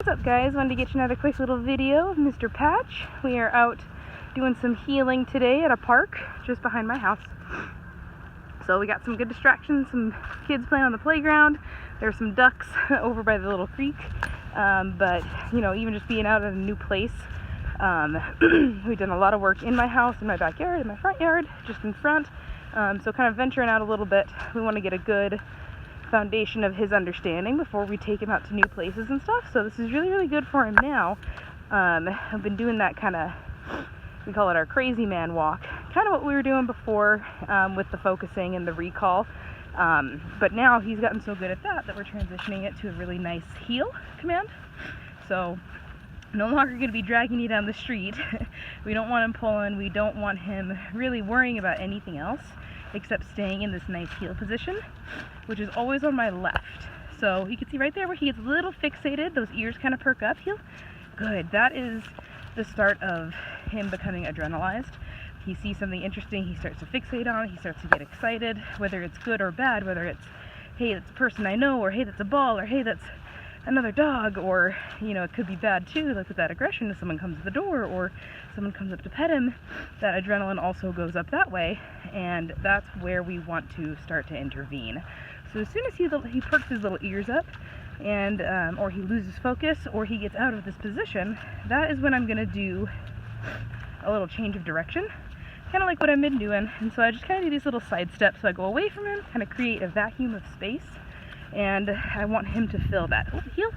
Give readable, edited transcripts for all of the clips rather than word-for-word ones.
What's up, guys? Wanted to get you another quick little video of Mr. Patch. We are out doing some healing today at a park just behind my house. So we got some good distractions, some kids playing on the playground. There's some ducks over by the little creek. But, you know, even just being out at a new place, we've done a lot of work in my house, in my backyard, in my front yard, just in front. So kind of venturing out a little bit. We want to get a good foundation of his understanding before we take him out to new places and stuff. So this is really, really good for him now. I've been doing that kind of, we call it our crazy man walk, kind of what we were doing before with the focusing and the recall. But now he's gotten so good at that we're transitioning it to a really nice heel command. So no longer going to be dragging you down the street. We don't want him pulling. We don't want him really worrying about anything else except staying in this nice heel position, which is always on my left. So you can see right there where he gets a little fixated, those ears kind of perk up. Heel, good. That is the start of him becoming adrenalized. He sees something interesting, he starts to fixate on it, he starts to get excited, whether it's good or bad, whether it's, hey, that's a person I know, or hey, that's a ball, or hey, that's another dog, or, you know, it could be bad too, like with that aggression, if someone comes to the door or someone comes up to pet him, that adrenaline also goes up that way, and that's where we want to start to intervene. So as soon as he perks his little ears up, and or he loses focus, or he gets out of this position, that is when I'm going to do a little change of direction, kind of like what I've been doing. And so I just kind of do these little side steps, so I go away from him, kind of create a vacuum of space, and I want him to fill that. Oh, heel.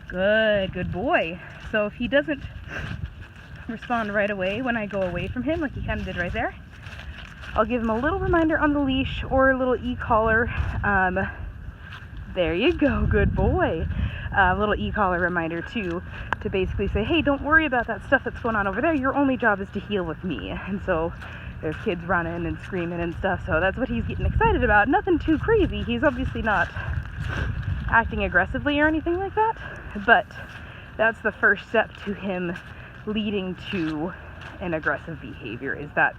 Good boy. So if he doesn't respond right away when I go away from him, like he kind of did right there, I'll give him a little reminder on the leash or a little e-collar. There you go, good boy. A little e-collar reminder too, to basically say, hey, don't worry about that stuff that's going on over there. Your only job is to heal with me. And so there's kids running and screaming and stuff, so that's what he's getting excited about. Nothing too crazy. He's obviously not acting aggressively or anything like that, but that's the first step to him leading to an aggressive behavior, is that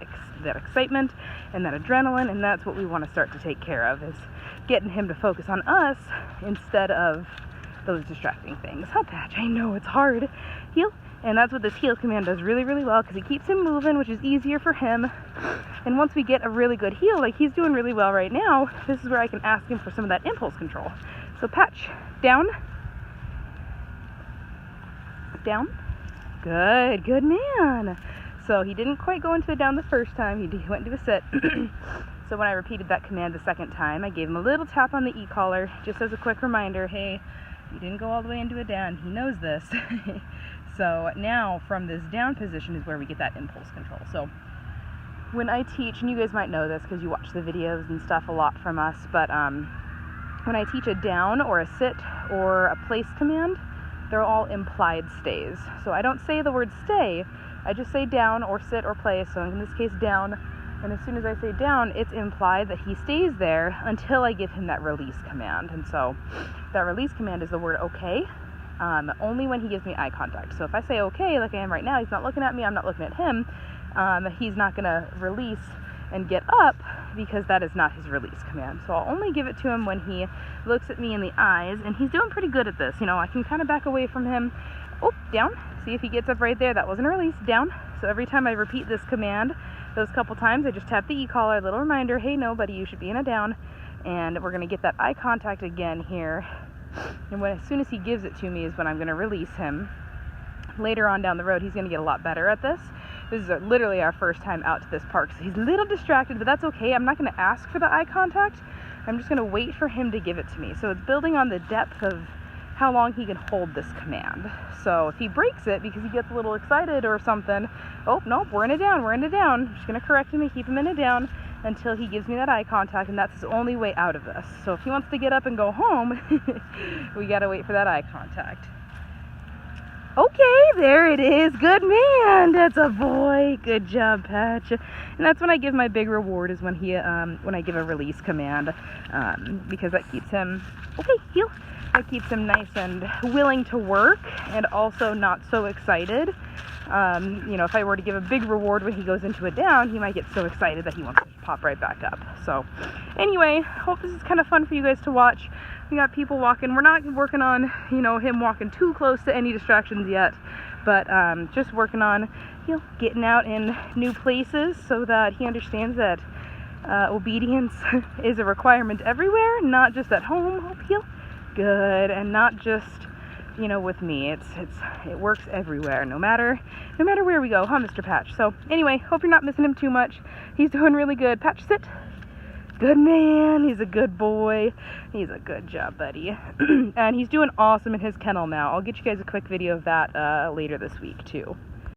excitement and that adrenaline, and that's what we want to start to take care of, is getting him to focus on us instead of those distracting things. Huh, Patch? I know it's hard. Heel. And that's what this heel command does really, really well, because it keeps him moving, which is easier for him. And once we get a really good heel, like he's doing really well right now, this is where I can ask him for some of that impulse control. So Patch, down. Down. Good man. So he didn't quite go into the down the first time, he went into a sit. So when I repeated that command the second time, I gave him a little tap on the e-collar, just as a quick reminder, hey, you didn't go all the way into a down, he knows this. So now from this down position is where we get that impulse control. So when I teach, and you guys might know this because you watch the videos and stuff a lot from us, but when I teach a down or a sit or a place command, they're all implied stays. So I don't say the word stay, I just say down or sit or place. So in this case, down. And as soon as I say down, it's implied that he stays there until I give him that release command. And so that release command is the word okay, only when he gives me eye contact. So if I say okay, like I am right now, he's not looking at me, I'm not looking at him, he's not going to release and get up, because that is not his release command. So I'll only give it to him when he looks at me in the eyes, and he's doing pretty good at this. You know, I can kind of back away from him. Oh, down. See if he gets up right there. That wasn't a release. Down. So every time I repeat this command, those couple times, I just tap the e-collar, a little reminder, hey, no, buddy, you should be in a down. And we're going to get that eye contact again here. And as soon as he gives it to me is when I'm going to release him. Later on down the road, he's going to get a lot better at this. This is literally our first time out to this park, so he's a little distracted, but that's okay. I'm not going to ask for the eye contact. I'm just going to wait for him to give it to me. So it's building on the depth of how long he can hold this command. So if he breaks it because he gets a little excited or something, oh, nope, we're in a down. I'm just going to correct him and keep him in a down until he gives me that eye contact, and that's his only way out of this. So if he wants to get up and go home, we got to wait for that eye contact. Okay, there it is. Good man. That's a boy. Good job, Patch. And that's when I give my big reward, is when when I give a release command, because that keeps him, okay, heel. That keeps him nice and willing to work, and also not so excited. You know, if I were to give a big reward when he goes into a down, he might get so excited that he wants to pop right back up. So anyway, hope this is kind of fun for you guys to watch. We got people walking. We're not working on, you know, him walking too close to any distractions yet, but just working on, you know, getting out in new places so that he understands that obedience is a requirement everywhere, not just at home. Hope he'll good, and not just, you know, with me. It works everywhere, no matter where we go, huh, Mr. Patch? So anyway, hope you're not missing him too much. He's doing really good. Patch, sit. Good man. He's a good boy. He's a good job, buddy. And he's doing awesome in his kennel now. I'll get you guys a quick video of that later this week too.